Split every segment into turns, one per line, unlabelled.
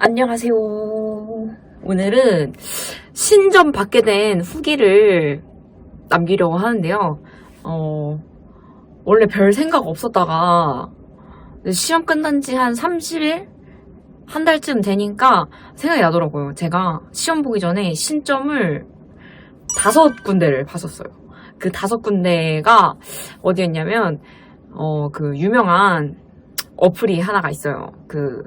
안녕하세요. 오늘은 신점 받게 된 후기를 남기려고 하는데요. 원래 별 생각 없었다가 시험 끝난 지 한 30일? 한 달쯤 되니까 생각이 나더라고요. 제가 시험 보기 전에 신점을 5군데를 봤었어요. 그 5군데가 어디였냐면, 그 유명한 어플이 하나가 있어요. 그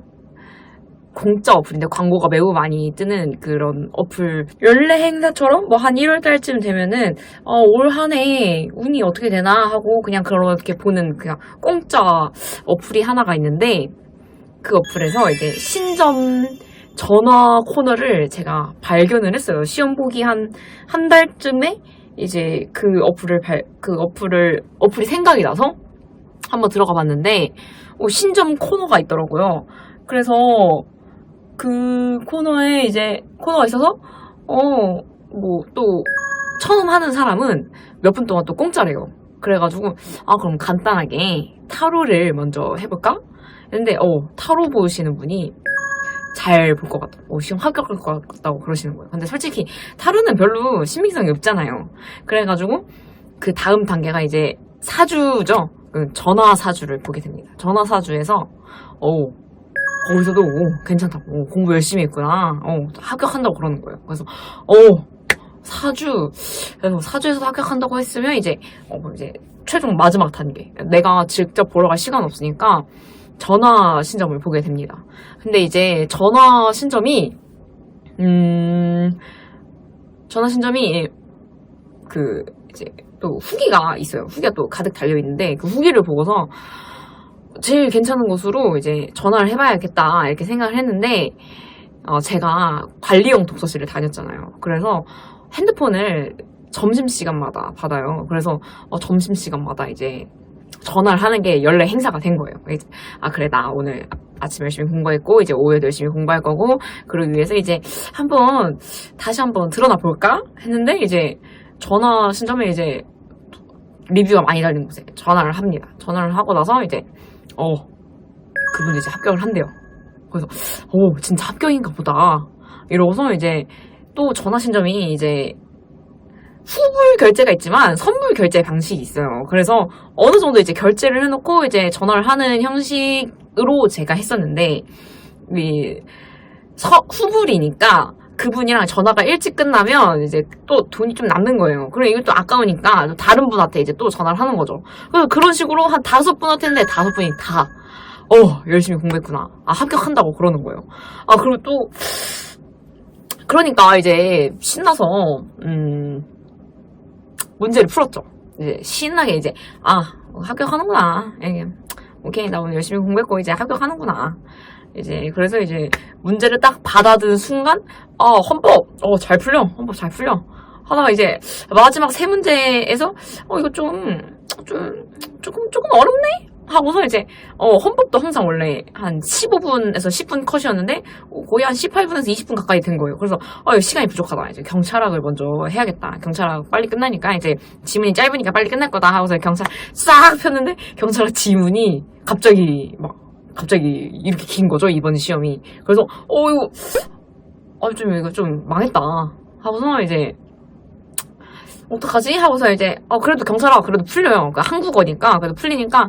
공짜 어플인데 광고가 매우 많이 뜨는 그런 어플 연례 행사처럼 뭐 한 1월 달쯤 되면은 올 한 해 운이 어떻게 되나 하고 그냥 그렇게 보는 그냥 공짜 어플이 하나가 있는데 그 어플에서 이제 신점 전화 코너를 제가 발견을 했어요. 시험 보기 한 달쯤에 이제 어플이 생각이 나서 한번 들어가 봤는데 신점 코너가 있더라고요. 그래서 그 코너가 있어서 뭐 또 처음 하는 사람은 몇 분 동안 또 공짜래요. 그래가지고 그럼 간단하게 타로를 먼저 해볼까? 했는데 타로 보시는 분이 잘 볼 것 같다. 시험 합격할 것 같다고 그러시는 거예요. 근데 솔직히 타로는 별로 신빙성이 없잖아요. 그래가지고 그 다음 단계가 이제 사주죠. 그 전화 사주를 보게 됩니다. 전화 사주에서 거기서도 괜찮다고 공부 열심히 했구나 합격한다고 그러는 거예요. 그래서 그래서 사주에서 합격한다고 했으면 이제 최종 마지막 단계 내가 직접 보러 갈 시간 없으니까 전화 신점을 보게 됩니다. 근데 이제 전화 신점이 그 이제 또 후기가 있어요. 후기가 또 가득 달려 있는데 그 후기를 보고서 제일 괜찮은 곳으로 이제 전화를 해봐야겠다 이렇게 생각을 했는데 제가 관리용 독서실을 다녔잖아요. 그래서 핸드폰을 점심시간마다 받아요. 그래서 점심시간마다 이제 전화를 하는 게 연례 행사가 된 거예요. 이제 그래 나 오늘 아침 열심히 공부했고 이제 오후에도 열심히 공부할 거고 그러기 위해서 이제 다시 한번 드러나 볼까 했는데 이제 전화 신점에 이제 리뷰가 많이 달린 곳에 전화를 합니다. 전화를 하고 나서 이제 그분이 이제 합격을 한대요. 그래서 진짜 합격인가 보다 이러고서 이제 또 전화 신점이 이제 후불 결제가 있지만 선불 결제 방식이 있어요. 그래서 어느 정도 이제 결제를 해놓고 이제 전화를 하는 형식으로 제가 했었는데 후불이니까 그분이랑 전화가 일찍 끝나면 이제 또 돈이 좀 남는 거예요. 그래 이것도 아까우니까 다른 분한테 이제 또 전화를 하는 거죠. 그래서 그런 식으로 한 5분한테 했는데 5분이 다 열심히 공부했구나. 합격한다고 그러는 거예요. 그리고 또 그러니까 이제 신나서 문제를 풀었죠. 이제 신나게 이제 합격하는구나. 오케이 나 오늘 열심히 공부했고 이제 합격하는구나. 이제 그래서 이제 문제를 딱 받아든 순간 헌법 잘 풀려. 헌법 잘 풀려. 하다가 이제 마지막 3문제에서 이거 조금 어렵네 하고서 이제 헌법도 항상 원래 한 15분에서 10분 컷이었는데 거의 한 18분에서 20분 가까이 된 거예요. 그래서 시간이 부족하다. 이제 경찰학을 먼저 해야겠다. 경찰학 빨리 끝나니까 이제 지문이 짧으니까 빨리 끝날 거다 하고서 경찰 싹 폈는데 경찰학 지문이 갑자기 이렇게 긴 거죠, 이번 시험이. 그래서 이거 좀 망했다 하고서 이제 어떡하지? 하고서 이제 그래도 경찰학 그래도 풀려요. 그러니까 한국어니까 그래도 풀리니까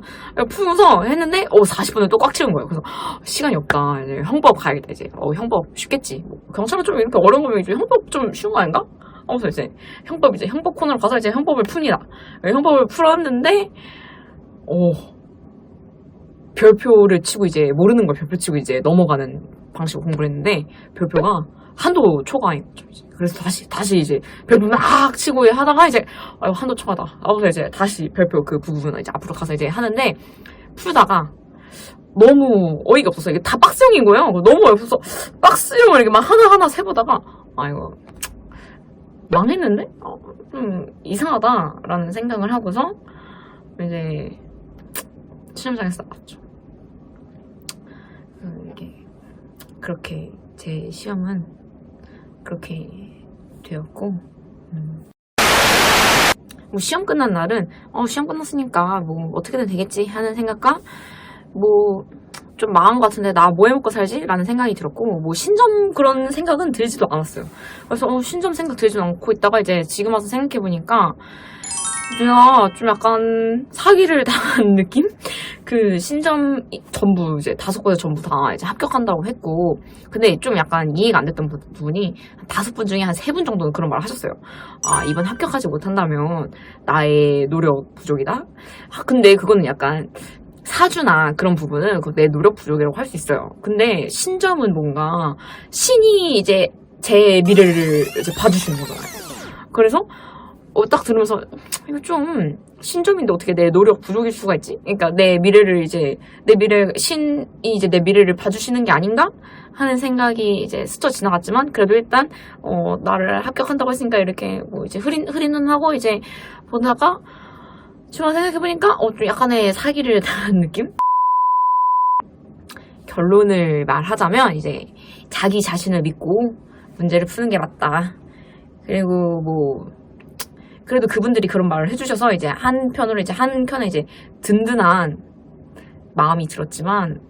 풀면서 했는데 40분을 또 꽉 채운 거예요. 그래서 시간이 없다. 이제 형법 가야겠다. 이제 형법 쉽겠지. 경찰은 좀 이렇게 어려운 거면 이제 형법 좀 쉬운 거 아닌가? 하고서 이제 형법 코너로 가서 이제 형법을 풉니다. 형법을 풀었는데 별표를 치고 이제 모르는 걸 별표 치고 이제 넘어가는 방식으로 공부를 했는데 별표가 한도 초과인 거죠. 그래서 다시 이제 별표 막 치고 하다가 이제 한도 초과다. 하고서 이제 다시 별표 그 부분을 이제 앞으로 가서 이제 하는데 풀다가 너무 어이가 없어서 이게 다 박스형인 거예요. 너무 어이없어서 박스형을 이렇게 막 하나하나 세보다가 이거 망했는데? 좀 이상하다라는 생각을 하고서 이제 시험장에서 나왔죠. 그렇게 제 시험은 그렇게 되었고 뭐 시험 끝난 날은 시험 끝났으니까 뭐 어떻게든 되겠지 하는 생각과 뭐 좀 망한 것 같은데 나 뭐 해먹고 살지? 라는 생각이 들었고 뭐 신점 그런 생각은 들지도 않았어요. 그래서 신점 생각 들지도 않고 있다가 이제 지금 와서 생각해보니까 내가 좀 약간 사기를 당한 느낌? 그 신점 전부 이제 5곳에 전부 다 이제 합격한다고 했고 근데 좀 약간 이해가 안 됐던 부분이 5분 중에 한 3분 정도는 그런 말을 하셨어요. 아 이번 합격하지 못한다면 나의 노력 부족이다? 근데 그거는 약간 사주나 그런 부분은 내 노력 부족이라고 할 수 있어요. 근데 신점은 뭔가 신이 이제 제 미래를 이제 봐주시는 거잖아요. 그래서 딱 들으면서 이거 좀 신점인데 어떻게 내 노력 부족일 수가 있지? 그러니까 내 미래를 이제 신이 이제 내 미래를 봐주시는 게 아닌가 하는 생각이 이제 스쳐 지나갔지만 그래도 일단 나를 합격한다고 했으니까 이렇게 뭐 이제 흐린 눈하고 이제 보다가 지금 생각해보니까 좀 약간의 사기를 당한 느낌? 결론을 말하자면 이제 자기 자신을 믿고 문제를 푸는 게 맞다. 그리고 뭐 그래도 그분들이 그런 말을 해주셔서 이제 한편으로 이제 한켠에 이제 든든한 마음이 들었지만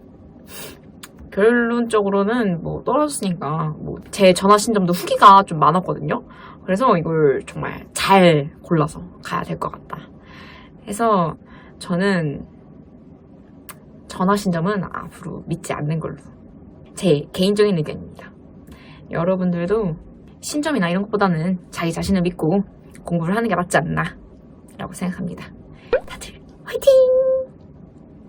결론적으로는 뭐 떨어졌으니까 뭐 제 전화 신점도 후기가 좀 많았거든요. 그래서 이걸 정말 잘 골라서 가야 될 것 같다. 그래서 저는 전화 신점은 앞으로 믿지 않는 걸로 제 개인적인 의견입니다. 여러분들도 신점이나 이런 것보다는 자기 자신을 믿고 공부를 하는 게 맞지 않나 라고 생각합니다. 다들 화이팅!